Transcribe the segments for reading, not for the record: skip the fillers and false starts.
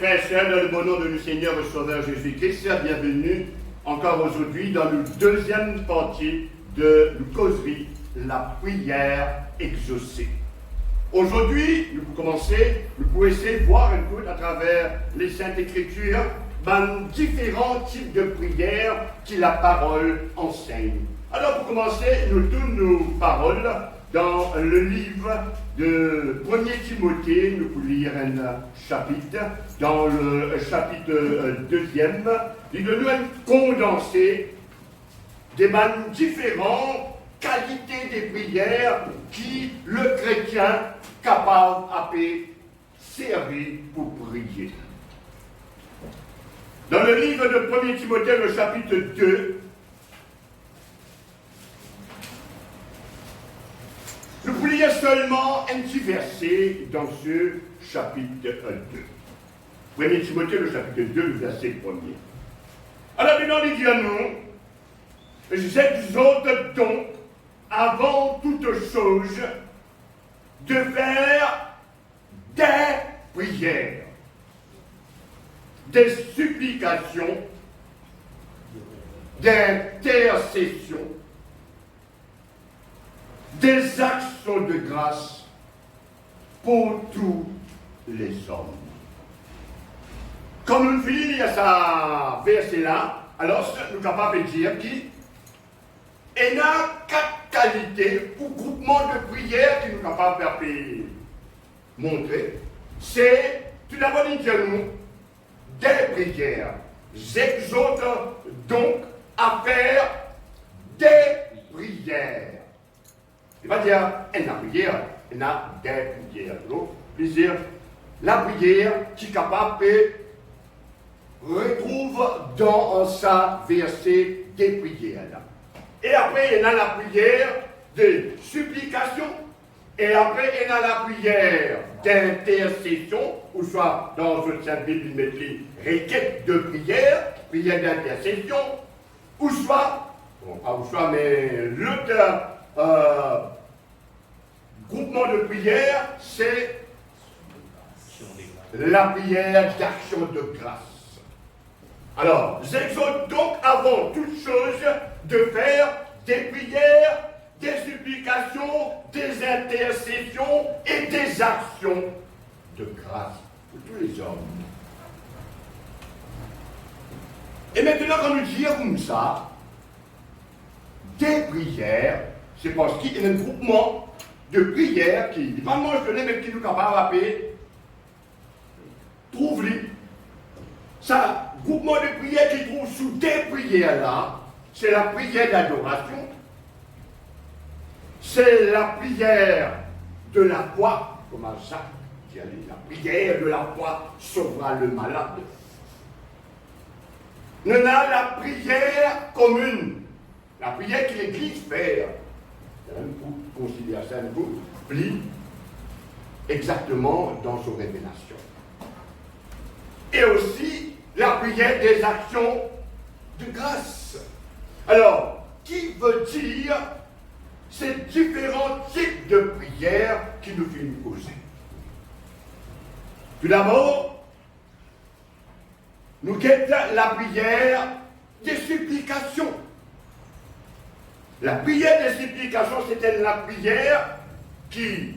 frères et sœurs, dans le bon nom de notre Seigneur et Sauveur Jésus-Christ, bienvenue encore aujourd'hui dans le deuxième partie de la causerie, la prière exaucée. Aujourd'hui, nous pouvons essayer de voir un peu à travers les Saintes Écritures différents types de prières que la parole enseigne. Alors pour commencer, nous tournons nos paroles dans le livre de 1er Timothée. Nous pouvons lire un chapitre, dans le chapitre 2e, il nous a condensé des différentes qualités des prières qui le chrétien capable à servir pour prier. Dans le livre de 1er Timothée, le chapitre 2, nous pouvons lire seulement un petit verset dans ce chapitre 2. 1er Timothée, le chapitre 2, le verset 1er. Alors maintenant, il dit à nous, j'exhorte donc, avant toute chose, de faire des prières, des supplications, des intercessions, des actions de grâce pour tous les hommes. Comme nous finissons à ce verset-là, alors nous sommes capables de dire qu'il y a 4 qualités ou groupements de prières que nous sommes capables de montrer. C'est tout d'abord nous des prières. J'exhorte donc à faire des prières. Il va dire, il y a prière, il y a des prières. Plaisir, la prière qui est capable de retrouve dans sa verset des prières. Et après, il y a la prière de supplication. Et après, il y a la prière d'intercession, ou soit dans une sainte Bible, il met requête de prière, prière d'intercession, ou soit, bon, pas ou soit, mais l'autre groupement de prière, c'est la prière d'action de grâce. Alors, j'exhorte donc avant toute chose de faire des prières, des supplications, des intercessions et des actions de grâce pour tous les hommes. Et maintenant, quand nous disons comme ça, des prières, c'est parce qu'il y a un groupement de prières qui, pas mentionné, mais qui nous capable de trouve-les. Ça, groupement de prières qui trouve sous des prières là, c'est la prière d'adoration, c'est la prière de la foi, comme Jacques dit, la prière de la foi sauvera le malade. Nous avons la prière commune, la prière que l'Église fait. On considère ça un peu plie exactement dans son révélation. Et aussi la prière des actions de grâce. Alors, qui veut dire ces différents types de prières qui nous viennent poser? Tout d'abord, nous guettons la prière des supplications. La prière des supplications, c'était la prière qui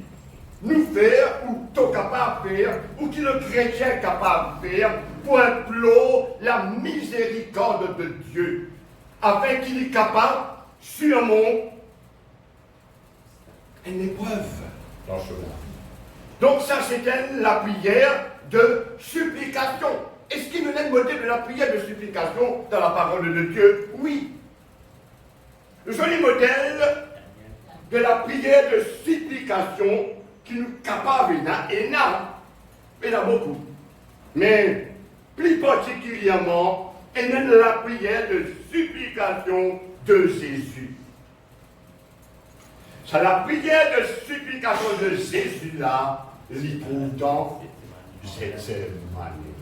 nous fait, ou tout capable de faire, ou qui le chrétien est capable de faire, pour implorer la miséricorde de Dieu, afin qu'il est capable, sûrement, une épreuve dans ce monde. Donc ça, c'était la prière de supplication. Est-ce qu'il nous est le modèle de la prière de supplication dans la parole de Dieu? Oui. Le joli modèle de la prière de supplication qui nous est capable, il y en a beaucoup. Mais plus particulièrement, il y a la prière de supplication de Jésus. C'est la prière de supplication de Jésus là, il trouve dans Gethsémani.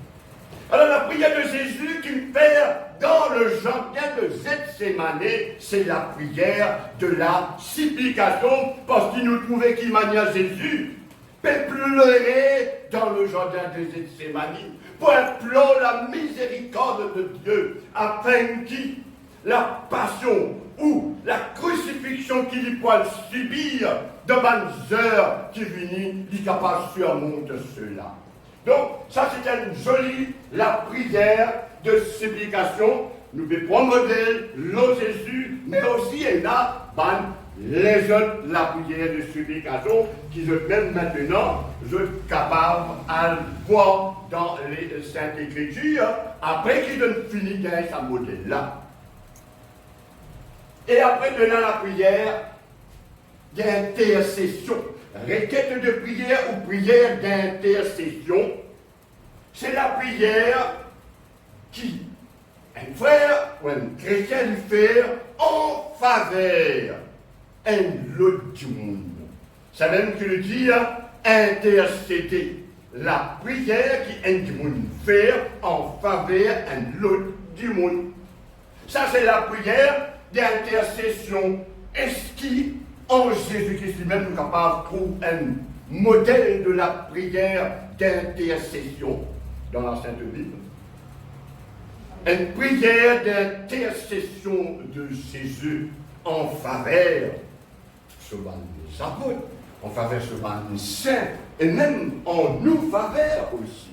Alors la prière de Jésus qu'il fait dans le jardin de Gethsémani, c'est la prière de la supplication, parce qu'il nous trouvait qu'il mania Jésus, peut pleurer dans le jardin de Gethsémani pour implorer la miséricorde de Dieu, afin qu'il, la passion ou la crucifixion qu'il y pourra subir devant les heures qui finissent, il est capable de surmonter cela. Donc, ça c'est une jolie, la prière de supplication. Nous devons prendre modèle, le Jésus, mais aussi il y a les autres, la prière de supplication, qui même maintenant, je suis capable à le voir dans les Saintes Écritures, après qu'ils ont fini de sa modèle là. Et après, dans la prière d'intercession, requête de prière ou prière d'intercession, c'est la prière qui, un frère ou un chrétien lui fait en faveur un l'autre du monde. C'est même que le dit intercéder. La prière qui un du monde fait en faveur un l'autre du monde. Ça c'est la prière d'intercession. Est-ce qu'en Jésus-Christ lui-même nous capable de trouver un modèle de la prière d'intercession dans la Sainte Bible? Une prière d'intercession de Jésus en faveur de les apôtres, en faveur de les saints, et même en nous faveur aussi.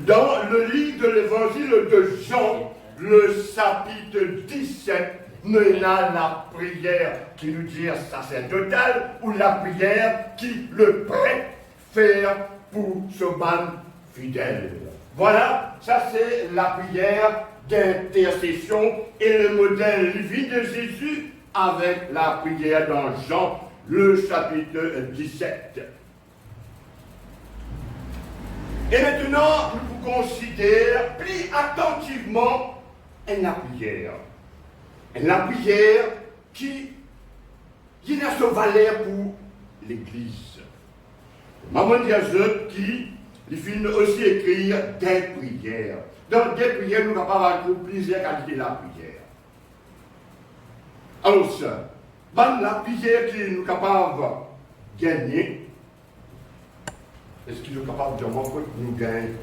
Dans le livre de l'évangile de Jean, le chapitre 17, nous avons la prière qui nous dit sacerdotale ou la prière qui le prêtre fait pour ce ban fidèle. Voilà, ça c'est la prière d'intercession et le modèle vie de Jésus avec la prière dans Jean, le chapitre 17. Et maintenant, nous considérons plus attentivement la prière. La prière qui a ce valeur pour l'Église. Maman Diazot qui il finit aussi écrire des prières. Dans des prières, nous sommes capables de plusieurs qualités de la prière. Alors ça, la prière qui nous sommes capables de gagner, est-ce qu'il est capable de montrer que nous gagnons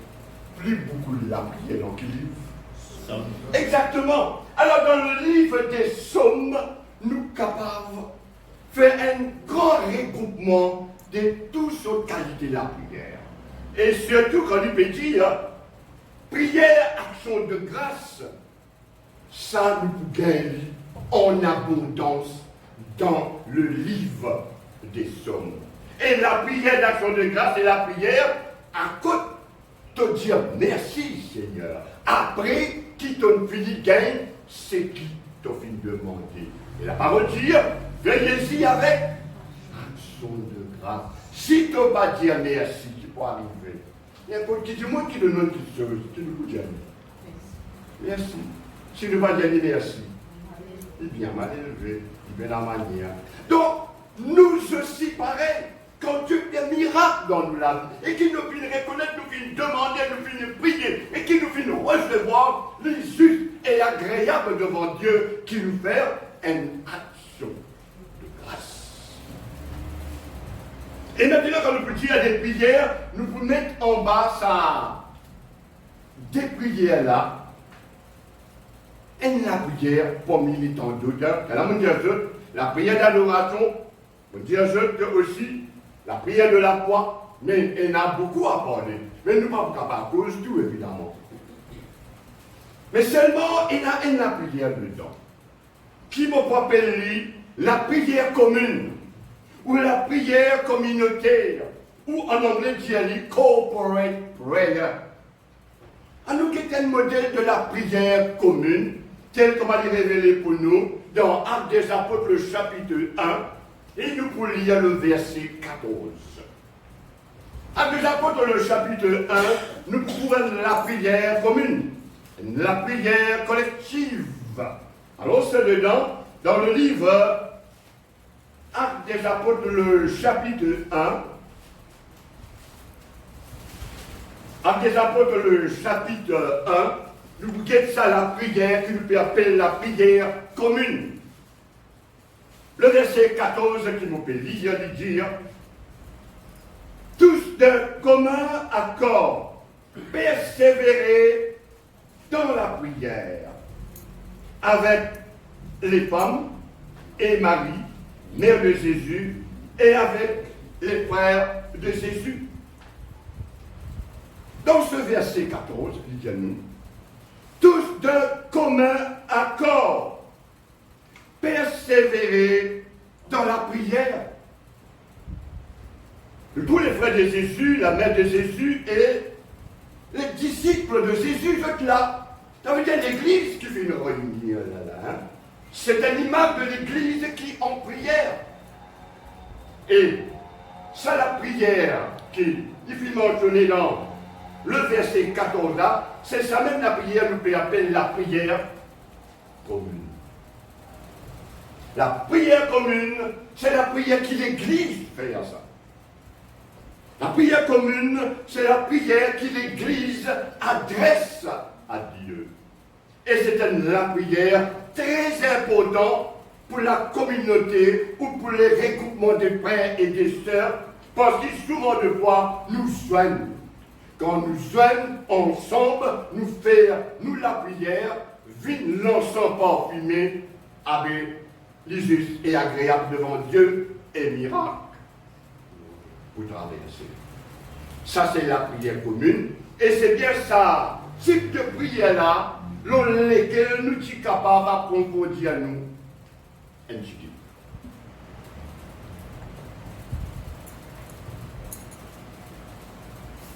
plus beaucoup de la prière dans quel livre? Exactement. Alors dans le livre des Psaumes, nous sommes capables de faire un grand regroupement de toutes ces qualités de la prière. Et surtout quand il peut dire prière, action de grâce, ça nous gagne en abondance dans le livre des Psaumes. Et la prière d'action de grâce est la prière à côté de dire merci Seigneur. Après, qui t'a fini gagne, c'est qui t'a fini demander. Et la parole dit, veillez-y avec action de grâce. Si tu ne vas pas dire merci, tu peux arriver. Il y a un petit du monde qui donne quelque chose, tu nous dis merci. Si tu ne vas pas dire merci, il est bien mal élevé, il est bien la manière. Donc, nous aussi pareil, quand Dieu fait un miracle dans nos âmes, et qu'il nous finit reconnaître, nous finit demander, nous finit prier, et qu'il nous finit recevoir les justes et agréables devant Dieu, qui nous fait une action de grâce. Et maintenant, quand nous pouvons dire des prières, nous pouvons mettre en bas ça. Des prières là. Et la prière, parmi les temps d'autres, la prière d'adoration, on dit aussi la prière de la foi, mais il y en a beaucoup à parler. Mais nous ne sommes pas capables de cause tout, évidemment. Mais seulement, il y a une prière dedans, qui me rappelle la prière commune, ou la prière communautaire, ou en anglais, il dit corporate prayer. À nous qui est un modèle de la prière commune, tel qu'on va le révéler pour nous dans Actes des Apôtres, le chapitre 1, et nous pouvons lire le verset 14. Actes des Apôtres, le chapitre 1, nous trouvons la prière commune, la prière collective. Alors c'est dedans, dans le livre Actes des Apôtres, le chapitre 1, Actes des Apôtres, le chapitre 1, nous guettons ça la prière qui nous appelle la prière commune. Le verset 14 qui nous peut lire, dit dire tous d'un commun accord, persévérer dans la prière avec les femmes et Marie, mère de Jésus, et avec les frères de Jésus. Dans ce verset 14, il dit à nous, tous d'un commun accord, persévérer dans la prière. Tous les frères de Jésus, la mère de Jésus et les disciples de Jésus, êtes là. Ça veut dire l'église qui fait une réunion là. C'est un image de l'église qui est en prière. Et ça, la prière qui est mentionnée dans le verset 14 là, c'est ça même la prière, nous peut appeler la prière commune. La prière commune, c'est la prière qui l'église fait à ça. La prière commune, c'est la prière que l'Église adresse à Dieu. Et c'est la prière très importante pour la communauté ou pour les regroupements des frères et des sœurs, parce que souvent de fois, nous joignent. Quand nous joignent ensemble, nous faisons la prière, vite l'encens parfumé, avec les justes et agréable devant Dieu et miracle. Pour traverser. Ça, c'est la prière commune. Et c'est bien ça, type de prière-là, dans lequel nous sommes capables de comprendre à nous un petit peu.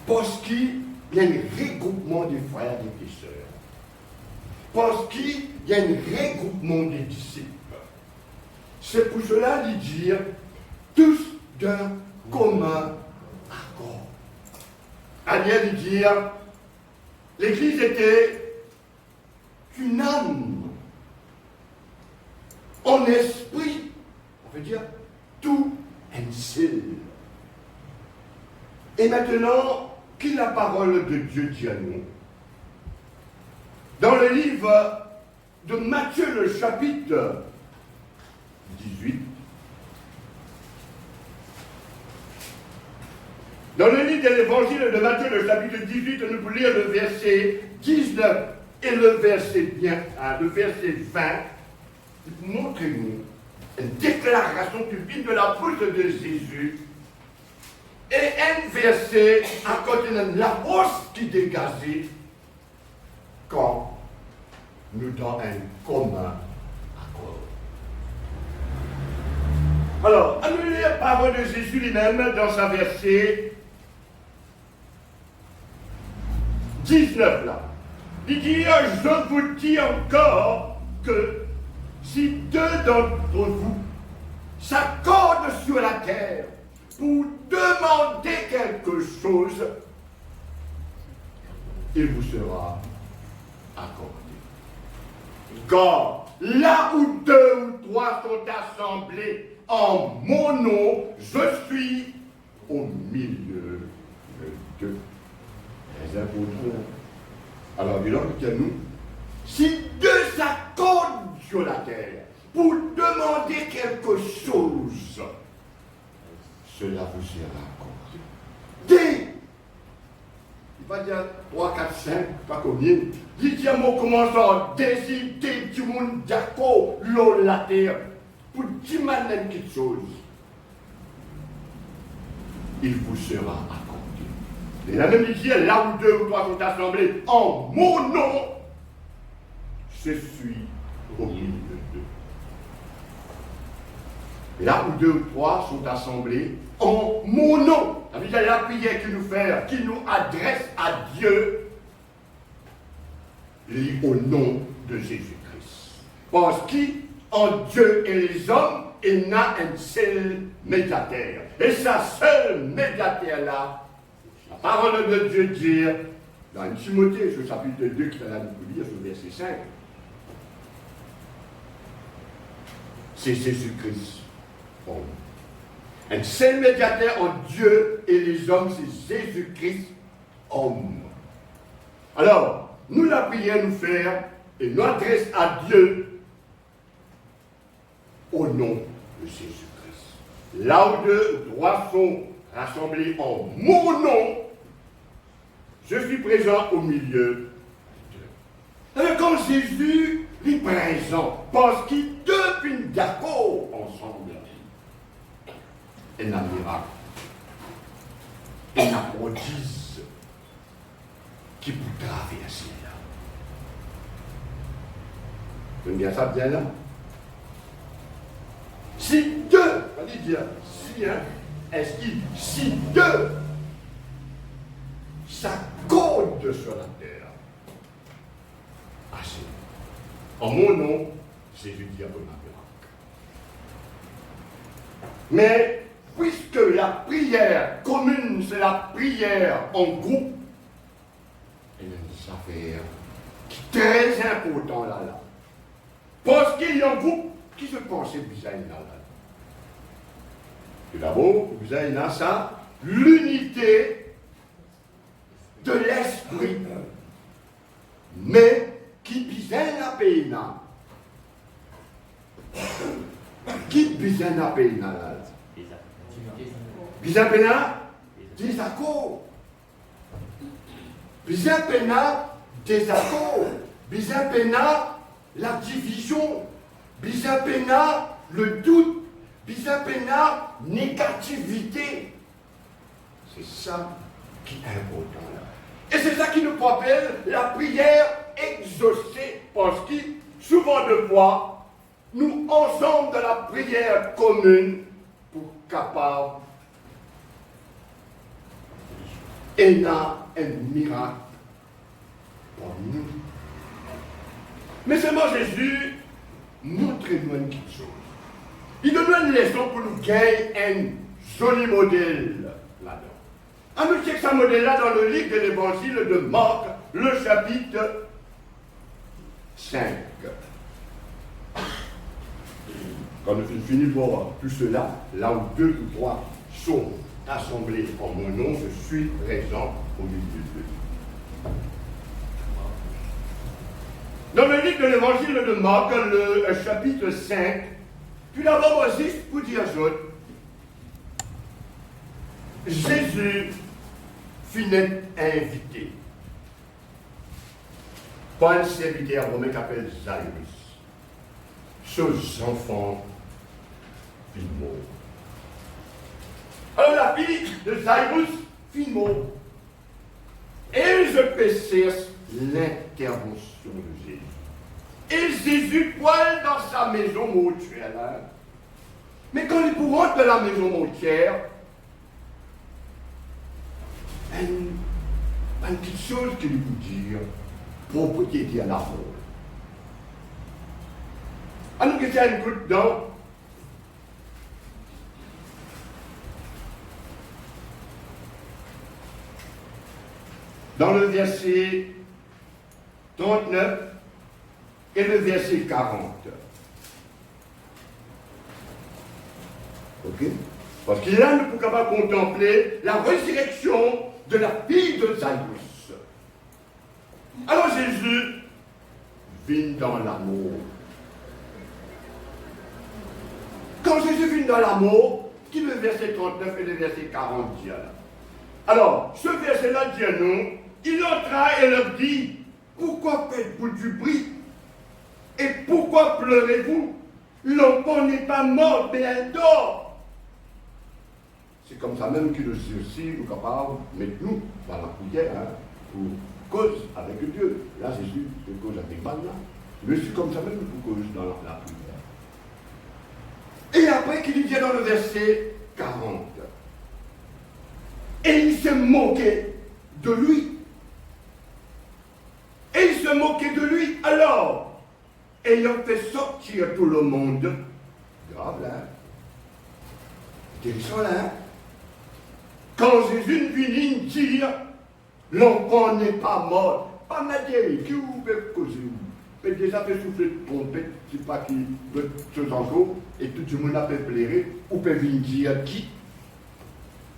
Parce qu'il y a un regroupement des frères et des sœurs. Parce qu'il y a un regroupement des disciples. C'est pour cela de dire tous d'un commun accord. À-dire de dire, l'Église était une âme, en esprit, on veut dire tout un seul. Et maintenant, qui la parole de Dieu dit à nous? Dans le livre de Matthieu, le chapitre 18, dans le livre de l'évangile de Matthieu, le chapitre 18, nous pouvons lire le verset 19 et le verset 20, pour montrer-nous une déclaration qui vient de la bouche de Jésus et un verset à côté de la force qui dégageait quand nous dans un commun accord. Alors, on nous lit la parole de Jésus lui-même dans sa verset 19 là. Il dit, je vous dis encore que si deux d'entre vous s'accordent sur la terre pour demander quelque chose, il vous sera accordé. Car là où deux ou trois sont assemblés en mon nom, je suis au milieu d'eux. Les apôtres. Alors, dis-leur que nous, si deux s'accordent sur la terre pour demander quelque chose, cela vous sera accordé. Dès, il va dire 3, 4, 5, pas combien, il dit à mon commençant, décider du monde d'accord, l'eau, la terre, pour demander quelque chose, il vous sera accordé. Et la même dit, là où deux ou trois sont assemblés en mon nom, je suis au milieu d'eux. Et là où deux ou trois sont assemblés en mon nom, ça veut dire la prière qu'il nous fait, qui nous adresse à Dieu, lit au nom de Jésus-Christ. Parce qu'en Dieu et les hommes, il n'a un seul médiateur. Et sa seule médiateur-là, la parole de Dieu dit, dans Timothée, ce chapitre 2, qui est là, nous lire, ce verset 5, c'est Jésus-Christ. Bon. Un seul médiateur entre Dieu et les hommes, c'est Jésus-Christ, homme. Alors, nous la prière nous faire et nous adresse à Dieu au nom de Jésus-Christ. Là où deux ou trois sont rassemblés en mon nom, je suis présent au milieu d'eux. Alors quand Jésus est présent, parce qu'ils depuis d'accord ensemble, et un miracle, et un prodige qui vous traverse là. Vous bien ça bien là? Si deux, allez dire, si, hein, est-ce qu'il, si deux s'accordent sur la terre, assez. En mon nom, Jésus dit à mon miracle. Mais puisque la prière commune, c'est la prière en groupe, il y a une affaire qui est très importante là. Parce qu'il y a un groupe qui se pensait bizarre là. Tout d'abord, vous avez là ça, l'unité de l'esprit, mais qui bisait la peine. Qui bisait la peine là? Bisait pena désaccord. Bisait pena désaccord. Bisait pena la division. Bisait pena le doute. Bisait pena négativité. C'est ça qui est important là. Et c'est ça qui nous rappelle la prière exaucée. Parce que souvent de fois, nous ensemble de la prière commune pour capable et là un miracle pour nous. Mais seulement Jésus montre-nous une petite chose. Il donne une leçon pour nous gagner un joli modèle là-dedans. On nous check ce modèle-là dans le livre de l'évangile de Marc, le chapitre 5. Quand nous finissons voir tout cela, là où 2 ou 3 sont assemblés en mon nom, je suis présent au milieu d'eux. Dans le livre de l'évangile de Marc, le chapitre 5, puis d'abord, juste pour dire chose, Jésus fut invité par un serviteur romain qui s'appelle Zaïrus. Ce enfant fit mort. Alors la fille de Zaïrus fit mort. Et je pécesse l'intervention de Jésus. Et Jésus poil dans sa maison mortuaire. Mais quand il rentre de la maison mortuaire, une petite chose qu'il vous dire, propriété à la mort. Alors que ça une goutte d'eau. Dans le verset 39 et le verset 40. Ok? Parce qu'il là, nous pouvons pas contempler la résurrection de la fille de Zaïrus. Alors Jésus vit dans l'amour. Quand Jésus vit dans l'amour, qui le verset 39 et le verset 40 dit là. Alors, ce verset-là dit à nous, il entra et leur dit, pourquoi faites-vous du bruit? Et pourquoi pleurez-vous? L'enfant n'est pas mort, mais elle dort. C'est comme ça même qu'il aussi nous capable de mettre nous dans la prière, hein, pour cause avec Dieu. Là, Jésus, c'est cause avec mal là. Mais c'est comme ça même pour cause dans la prière. Et après qu'il dit dans le verset 40, et il se moquait de lui. Et il se moquait de lui. Alors, ayant fait sortir tout le monde, grave là, intéressant là, quand Jésus vient dire, l'enfant n'est pas mort, pas m'a dit, qui vous fait causer? Mais déjà fait souffler de trompette, c'est pas qui veut se encore, et tout le monde a fait pleurer, ou peut venir dire qui?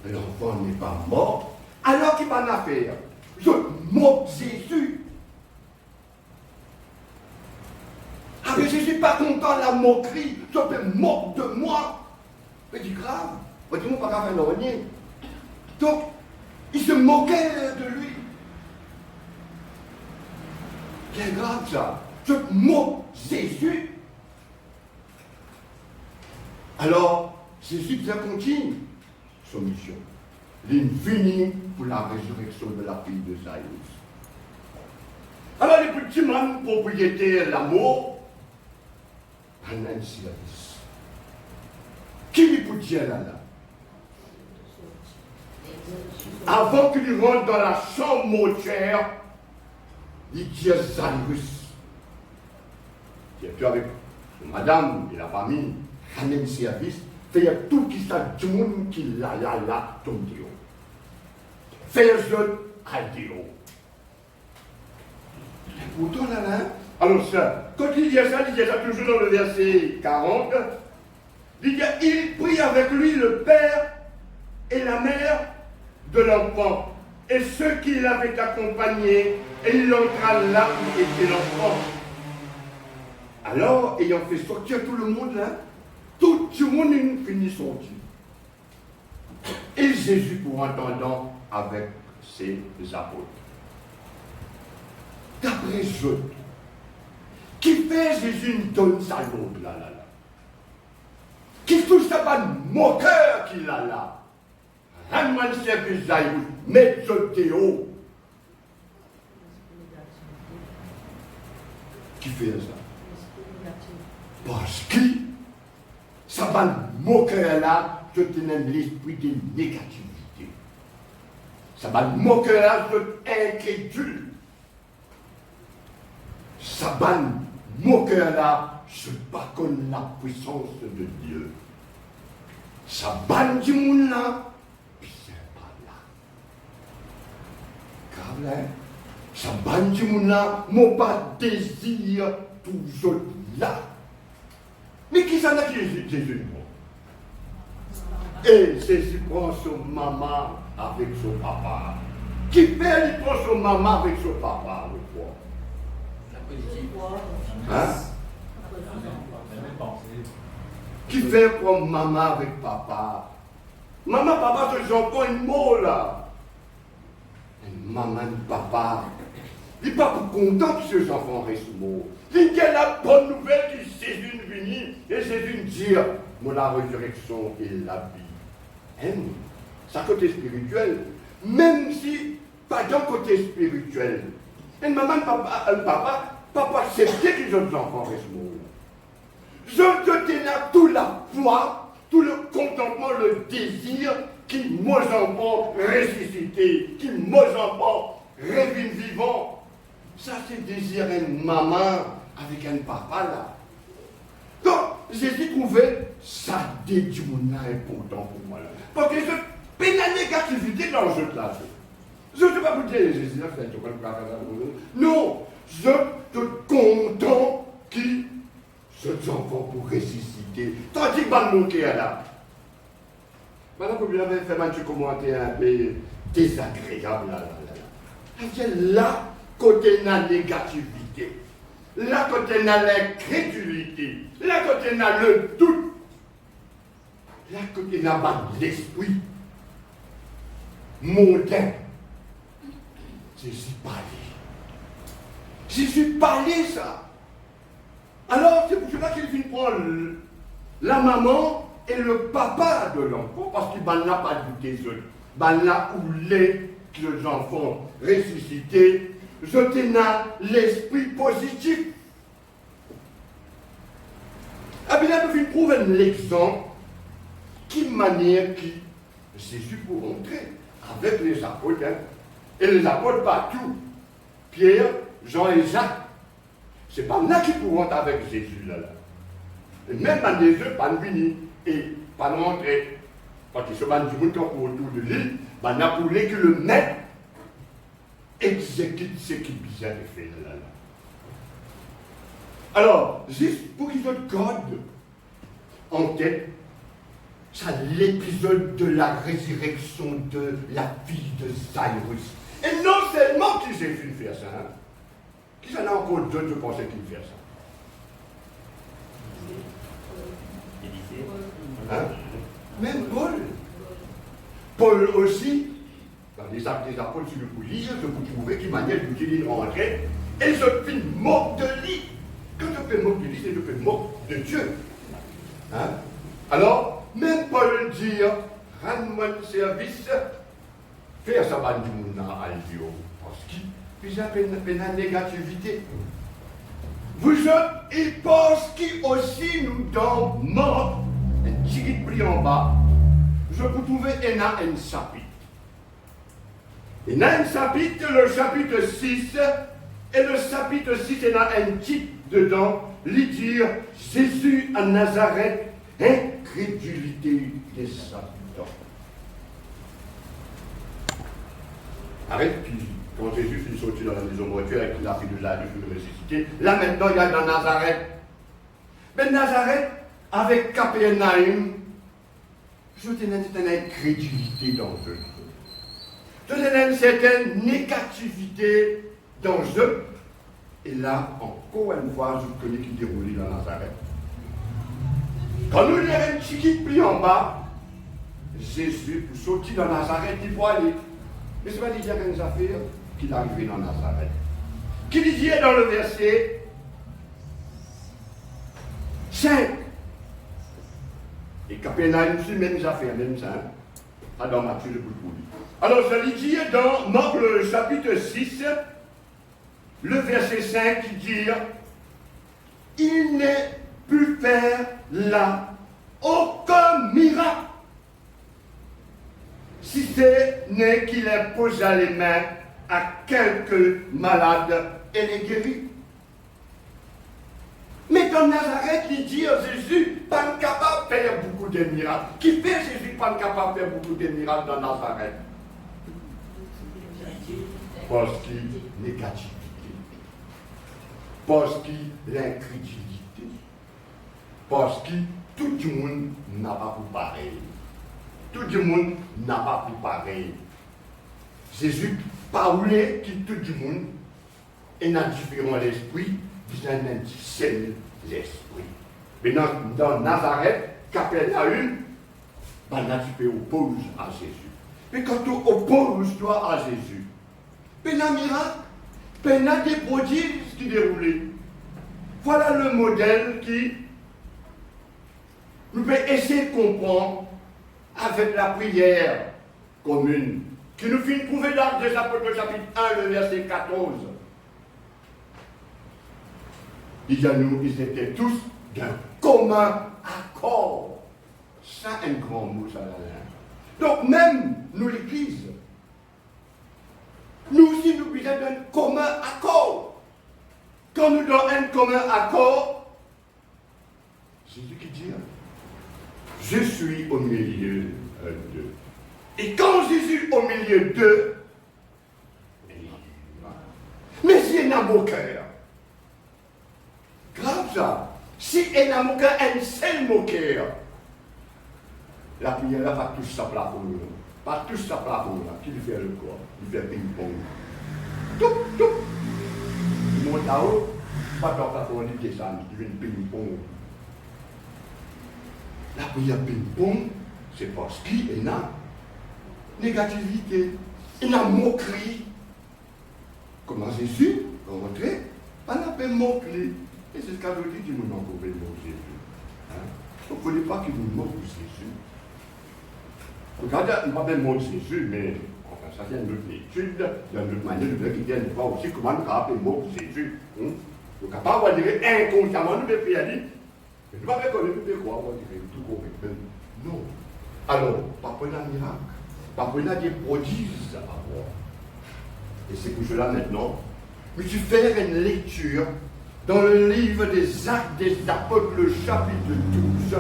L'enfant n'est pas mort, alors qu'il va en faire. Je moque Jésus. Ah mais je ne suis pas content de la moquerie, je te moque de moi. Mais dis grave, dis-moi pas grave, non, rien. Donc, ils se moquaient de lui. C'est grave ça. Je moque Jésus. Alors, Jésus continue son mission. Il finit pour la résurrection de la fille de Jairus. Alors, les petits man propriétaires l'amour, un service. Qui lui peut dire là? Avant qu'il rentre dans la chambre mortuaire, il dit à Jairus, qui est plus avec madame et la famille, un service, fait tout qui ça, tout le monde qui l'a là, tombe Dieu. Faire jeune à Dieu. Pourtant, là, alors ça, quand il dit ça toujours dans le verset 40, il prie avec lui le père et la mère de l'enfant, et ceux qui l'avaient accompagné, et il entra là où était l'enfant. Alors, ayant fait sortir tout le monde là, tout le monde finit sorti. Et Jésus, pour entendant, avec ses apôtres. D'après eux, qui fait Jésus une donne sa loupe là. Qui touche ça pas de moqueur qu'il a là. Un man service Jairus, Mezzothéo. Qui fait ça? Parce que ça va de moqueur là, je tenais l'esprit de négativité. Ça va de moqueur là, je incrédule. Ça va de moqueur là, je pas connais la puissance de Dieu. Ça va du monde là, puis c'est pas là. Car là, ça va du monde là, mon pas désir toujours là. Mais qui s'en a qui Jésus prend? Et Jésus prend son maman avec son papa. Qui fait, il prend son maman avec son papa, le quoi? Hein? Qui fait prendre maman avec papa? Maman, papa, ce sont pas un mot là. Maman, papa, il n'est pas content que ses enfants restent morts. Il y a la bonne nouvelle que Jésus est venu et Jésus dit, moi la résurrection et la vie. C'est un côté spirituel. Même si, pas d'un côté spirituel. Et maman, papa acceptait que les autres enfants restent morts. Je te tenais toute la foi, tout le contentement, le désir qui, moi, enfants ressuscité, qui, moi, enfants rêvent vivant. Ça, c'est désirer une maman avec un papa là. Donc, Jésus trouvait ça dédié important pour moi là. Parce que je peine la négativité dans le jeu de la vie. Je ne sais pas vous dire, Jésus, là, c'est un non, je te content qui, ce enfant pour ressusciter. Tandis que va monter là. Maintenant que vous avez fait un petit commentaire un peu désagréable là. Là, côté de la négativité, là, côté de l'incrédulité, là, côté de le doute, là, côté de l'esprit mondain. Jésus parlait. Jésus parlait ça. Alors, c'est pour cela qu'il vient prendre la maman et le papa de l'enfant, parce qu'il n'a pas douté eux. Il n'a où les enfants ressuscités, je tenais l'esprit positif. Ah bien, il prouve l'exemple qui manière qui Jésus pour entrer avec les apôtres. Hein. Et les apôtres partout. Pierre, Jean et Jacques. C'est pas là qui pourront avec Jésus là. Et même dans les yeux, pas de venir et pas de rentrer. Quand ils se battent du monde autour de l'île, ben, on a voulu que le maître exécute ce qui est bizarre et fait là. Alors, juste pour qu'ils gardent en tête, c'est l'épisode de la résurrection de la fille de Jairus. Et non seulement qui Jésus fait ça, hein, qui en a encore d'autres, je pensais qu'il fait ça. Hein? Même Paul. Paul aussi, les actes des apôtres, si vous lisez, vous trouverez qu'il manière d'utiliser rentrer, et je fais moque de lui. Quand je fais moque de lui, c'est que je fais moque de Dieu. Hein? Alors, même Paul dit, rends-moi le service, faire ça va nous à Dieu, parce qu'il a une négativité. Vous autres, il pense qu'il aussi nous donne mort, un petit pli en bas. Je peux trouver un chapitre. Il y a un chapitre, le chapitre 6, et le chapitre 6, il y a un titre dedans, lui dire Jésus à Nazareth, incrédulité des habitants. Arrête, puis quand Jésus est sorti dans la maison mortuaire et qu'il a fait de la ressuscité, là maintenant il y a dans Nazareth. Mais Nazareth, avec Capernaum, je tenais une certaine incrédulité dans eux. Je tenais une certaine négativité dans eux. Et là, encore une fois, je connais qui déroulait dans Nazareth. Quand nous avons un petit pli en bas, Jésus, pour sortir dans Nazareth, il faut aller. Mais ce n'est pas dire une affaire qu'il est arrivé dans Nazareth. Qu'il disait dans le verset 5. Et Capernaum, c'est même affaire, même ça. Hein? Dans Matthieu, je vous le dis. Alors, je lui dis dans Marc, le chapitre 6, le verset 5, qui dit il n'est pu faire là aucun miracle, si ce n'est qu'il ait posé les mains à quelques malades et les guérit. Mais dans Nazareth, il dit à Jésus, pas capable de faire beaucoup de miracles. Qui fait Jésus pas capable de faire beaucoup de miracles dans Nazareth? Parce qu'il est négativité. Parce qu'il est l'incrédulité. Parce que tout le monde n'a pas pu pareil. Tout le monde n'a pas pu pareil. Jésus parlait que tout le monde est un différent l'esprit, il a un seul l'esprit. Mais dans Nazareth, Capernaum, ben là tu peux opposer à Jésus. Mais quand tu opposes toi à Jésus, ben un miracle, ben a des prodiges qui déroulaient. Voilà le modèle qui nous peut essayer de comprendre avec la prière commune, qui nous fait trouver dans des Apôtres chapitre 1, le verset 14. Il dit à nous, ils étaient tous d'un commun accord. Ça, un grand mot, ça n'a rien. Donc même, nous l'Église, nous aussi, nous sommes d'un commun accord. Quand nous donnons un commun accord, Jésus qui dit, je suis au milieu d'eux. Et quand Jésus est au milieu d'eux, mais il y a mon cœur. Grave ça. Si il y a mon cœur, un seul mon cœur, la prière là va tout ça plafond. Pas tout ça plafond là. Qui lui fait le corps? Il fait ping-pong. Tout, tout. Il monte là-haut, pas dans le plafond, il descend, il fait ping-pong. La prière ping-pong, c'est parce qu'il y a négativité, il y a moquerie. Comment Jésus, rentré, on appelle moquerie. Et c'est ce qu'a dit du monde encore le mot Jésus. Hein? On ne connaît pas qu'il nous moque de Jésus. Regardez, on va pas le mot Jésus, mais enfin, ça c'est une autre étude, il y a une autre manière de dire qu'il y a une fois aussi comment on appelle le mot Jésus. Donc, on ne pas dire inconsciemment, nous devons dire. Mais nous ne pouvons pas connaître quoi, on va dire tout correct. Non. Alors, pas pour un miracle, pas pour des prodiges à voir. Et c'est pour cela maintenant, mais tu fais une lecture dans le livre des Actes des Apôtres, le chapitre 12.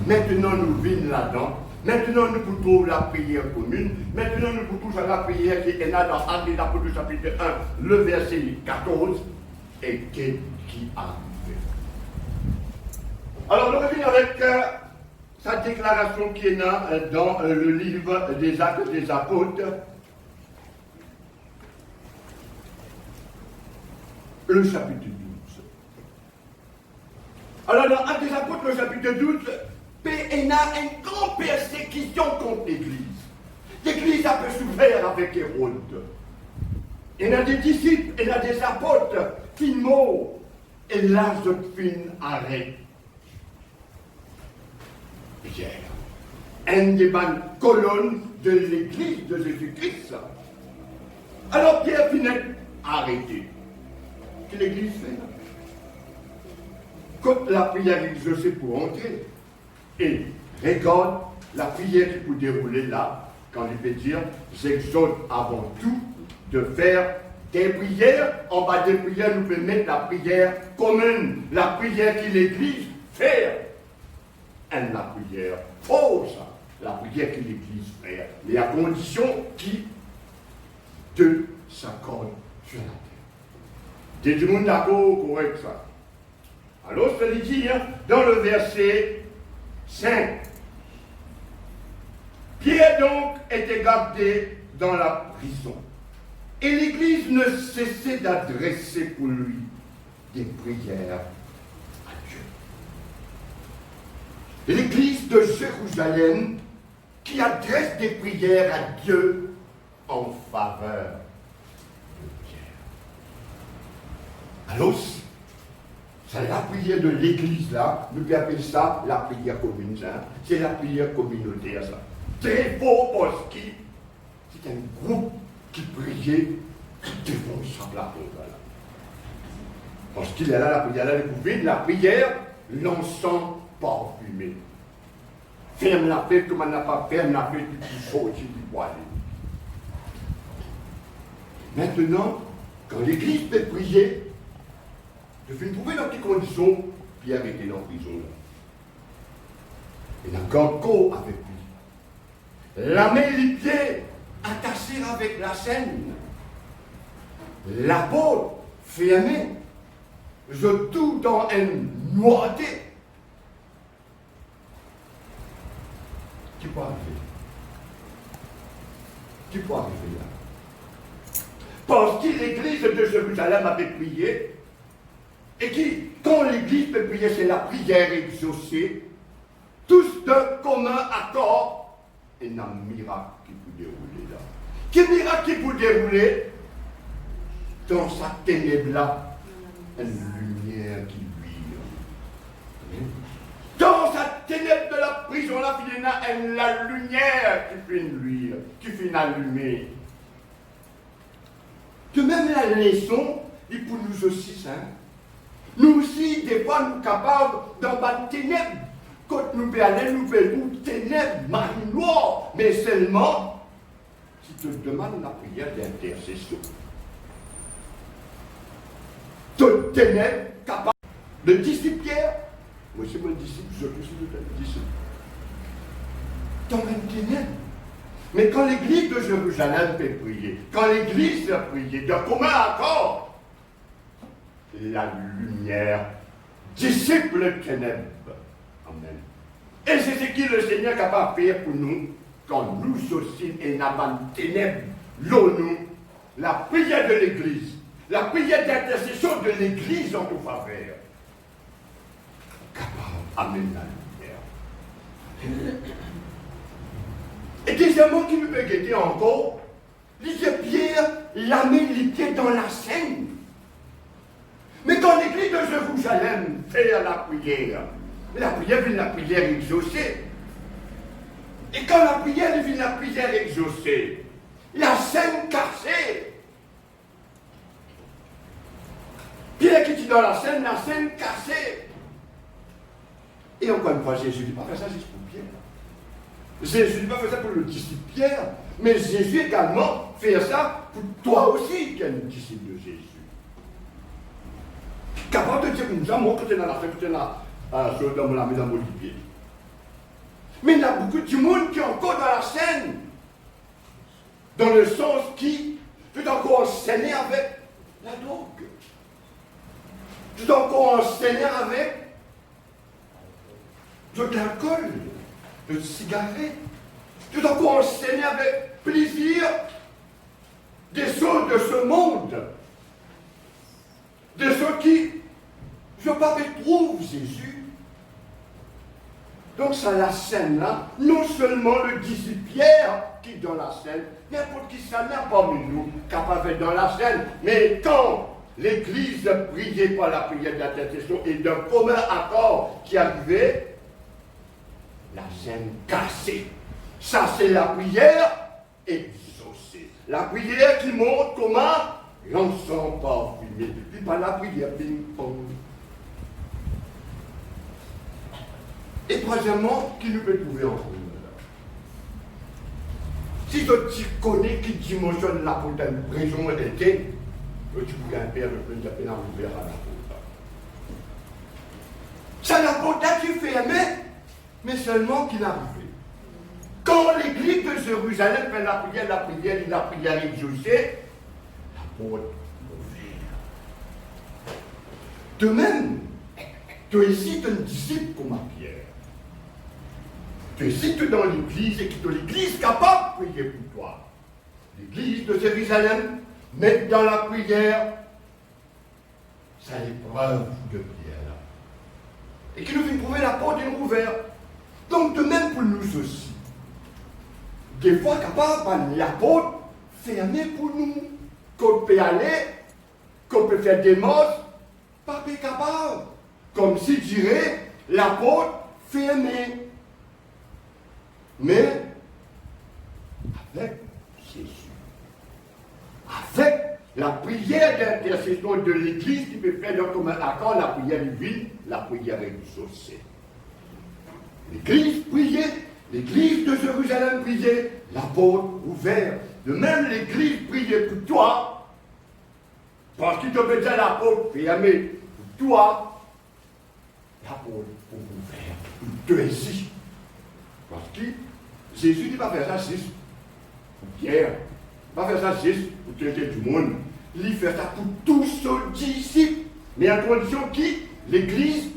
Maintenant, nous venons là-dedans. Maintenant, nous pouvons la prière commune. Maintenant, nous pouvons la prière qui est là dans Actes des Apôtres, le chapitre 1, le verset 14. Et qui a fait. Alors, nous revenons avec sa déclaration qui est là dans le livre des Actes des Apôtres. Le chapitre 12. Alors, dans Actes des Apôtres, le chapitre 12, il y a une grande persécution contre l'Église. L'Église a peu souffert avec Hérode. Il y a des disciples, il y a des apôtres qui mourent. Et là, je fin arrêt. Pierre, une des bonnes colonnes de l'Église de Jésus-Christ. Alors Pierre finit arrêté. Que l'Église fait là? Quand la prière exaucée pour entrer, et regarde la prière qui peut dérouler là, quand il peut dire, j'exhorte avant tout de faire des prières. En bas des prières, nous pouvons mettre la prière commune, la prière que l'Église fait. Et la prière fausse, la prière que l'Église fait. Mais à condition qui te s'accorde sur la terre. Des gens d'accord avec ça. Alors, je vais dire dans le verset 5. Pierre donc était gardé dans la prison. Et l'Église ne cessait d'adresser pour lui des prières à Dieu. L'Église de Jérusalem qui adresse des prières à Dieu en faveur de Pierre. Alors, c'est la prière de l'Église là, nous pouvons appeler ça la prière commune, c'est la prière communautaire ça. Très faux parce que c'est un groupe qui priait devant sa place. Voilà. Parce qu'il est là, la prière là, la prière, l'encens parfumé. Ferme la fête comme on n'a pas ferme la fête du chaud et du poil. Maintenant, quand l'Église peut prier, je vais trouver dans quelles conditions Pierre était dans la prison là. Il a encore corps avec lui. La main et les pieds attachés avec la scène. La peau fermée. Je tout dans une noirté. Qui peut arriver? Qui peut arriver là? Parce que l'Église de Jérusalem avait prié. Et qui, quand l'Église peut prier, c'est la prière exaucée, tous de commun accord, et il y a un miracle qui peut dérouler là. Quel miracle qui peut dérouler? Dans sa ténèbre là, une lumière qui luit. Dans sa ténèbre de la prison là, il y a la lumière qui fait luire, qui fait allumer. De même la leçon, il peut nous aussi, ça. Nous aussi, des fois, nous sommes capables d'en battre ténèbres. Quand nous pouvons aller, nous pouvons ténèbres, marine noire, mais seulement si tu te demandes la prière d'intercession. Toute ténèbres capable. Le disciple Pierre, moi c'est mon disciple, je suis le disciple. Dans une ténèbre. Mais quand l'Église de Jérusalem peut prier, quand l'Église a prié, de commun accord, la lumière dissipe les ténèbres. Amen. Et c'est ce que le Seigneur est capable de faire pour nous, quand nous aussi, et n'avons ténèbres, nous, la prière de l'Église, la prière d'intercession de l'Église en tout faveur. Capable d'amener la lumière. Et deuxièmement, qui nous peut guetter encore, lisez Pierre, l'a mis les pieds dans la Seine. Mais quand l'Église de Jérusalem fait la prière vient la prière exaucée. Et quand la prière vient la prière exaucée, la Seine cassée. Pierre qui est dans la Seine cassée. Et encore une fois, Jésus dit pas faire ça juste pour Pierre. Jésus n'a pas fait ça pour le disciple Pierre, mais Jésus également fait ça pour toi aussi, qui es un disciple de Jésus. Capable de dire, nous avons que tu es dans la fête, que tu es là, dans la maison d'Olivier. Mais il y a beaucoup de monde qui est encore dans la scène, dans le sens qui peut encore enseigner avec la drogue. Tu peux encore enseigner avec de l'alcool, de cigarettes. Tu peux encore enseigner avec plaisir des choses de ce monde. De ceux qui, je ne pas retrouve Jésus. Donc ça, la scène là, non seulement le disciple Pierre qui est dans la scène, n'importe qui ça n'a parmi nous capable d'être dans la scène, mais quand l'Église priait par la prière d'intercession et d'un commun accord qui arrivait, la scène cassée. Ça c'est la prière exaucée. La prière qui montre comment l'ensemble parfumé, puis pas la prière ping-pong. Et troisièmement, qui nous peut trouver en nous? Si tu connais qui dimensionne la peau d'une prison était, tu peux un père de plein de peine à ouvrir à la peau. Ça n'a pas été fermé, mais seulement qu'il arrivait. Quand l'église de Jérusalem fait la prière exaucée, la porte ouverte. De même, tu es ici un disciple comme Pierre. Tu es ici dans l'église et qui est l'église capable de prier pour toi. L'église de Jérusalem, mettre dans la prière, c'est l'épreuve de Pierre. Et qui nous fait trouver la porte est ouverte. Donc de même pour nous aussi. Des fois capable, la porte fermée pour nous. Qu'on peut aller, qu'on peut faire des morts, pas capable. Comme si dirait la porte fermée. Mais avec Jésus. Avec la prière d'intercession de l'Église qui peut faire dans commun accord la prière divine, la prière exaucée. L'Église priait, l'Église de Jérusalem priait, la porte ouverte. De même, l'Église priait pour toi, parce qu'il te fait dire la porte fermée pour toi, la porte ouverte. Tu es ici. Parce que Jésus ne va pas faire ça juste pour Pierre, il va faire ça juste pour traiter du monde. Il fait ça pour tous ses disciples, mais à condition qui l'Église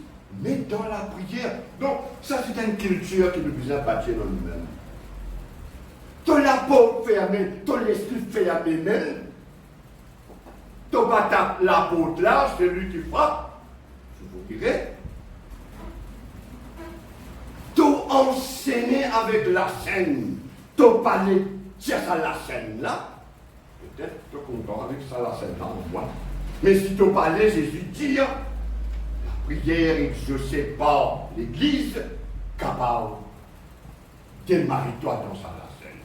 met dans la prière. Donc, ça c'est une culture qui nous besoin de bâtir dans nous-mêmes. Tu la porte fermée, tu l'esprit fermé même. Tu vas taper la porte là, c'est lui qui frappe. Je vous dirai. Tu enseigné avec la scène. Tu parlé tiens à la scène là. Peut-être tu es content avec ça la scène là en moi. Mais si tu parlais, Jésus dit, la prière exaucée par l'Église, capable démarre-toi dans ça la scène.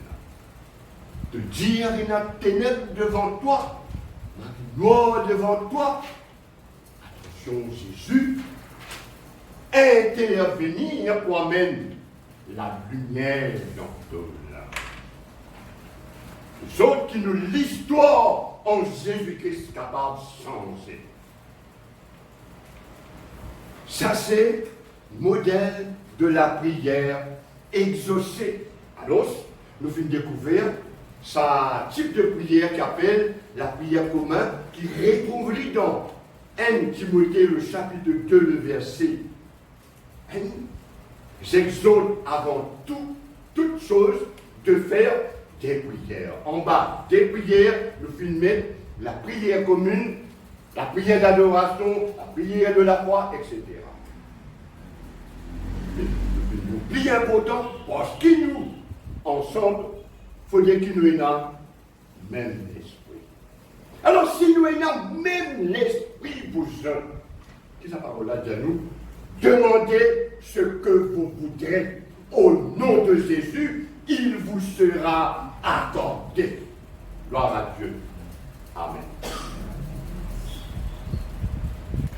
De dire il y a ténèbres devant toi, il y a noir devant toi. Attention, Jésus, intervenir pour amener la lumière dans tout là. Les autres qui nous l'histoire en Jésus-Christ capable de changer. Ça c'est le modèle de la prière exaucée. Alors, nous venons découvrir ce type de prière qui appelle la prière commune, qui retrouve dans 1 Timothée, le chapitre 2, le verset 1. J'exhorte avant toute chose, de faire des prières. En bas, des prières, nous filmons la prière commune, la prière d'adoration, la prière de la foi, etc. Le plus important, parce que nous, ensemble, il faut dire qu'il nous ait même l'esprit. Alors, si nous ayons même l'esprit pour ça, qu'est-ce que la parole dit à nous? Demandez ce que vous voudrez au nom de Jésus, il vous sera accordé. Gloire à Dieu. Amen.